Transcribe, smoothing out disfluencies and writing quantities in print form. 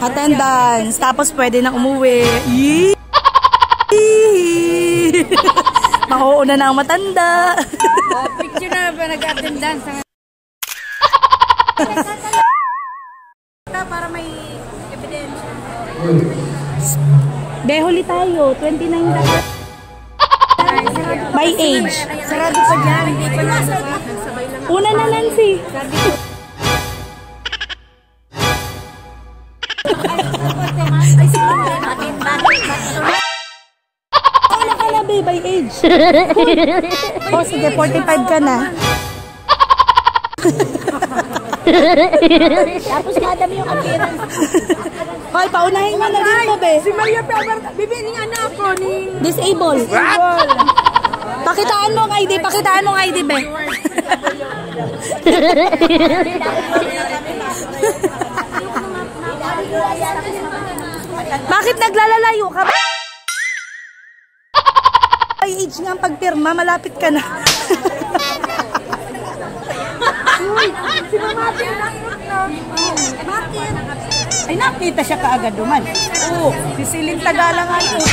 Attendance. Tapos pwede na umuwi. Mauuna na ang matanda. Picture na ba nag-attendance? Para may ebidensya. Dehuli tayo. 29 dapat. By age. Sarado pa dyan. Hindi pa na. Una na, Nancy. Wala ka na, babe, by age. O, sige, 45 ka na. Tapos madami yung appearance. Hoy, paunahin mo na dito, be. Si Maria Piaberta. Bibining anak ko ni... Disable. Pakitaan mo ang ID. Pakitaan mo ang ID, be. Bakit naglalalayo ka? By age nga ang pagpirma. Malapit ka na. Si Mamati na. Bakit? Ay, nakita siya kaagad duman. Oo, si Siling Tagala nga yun.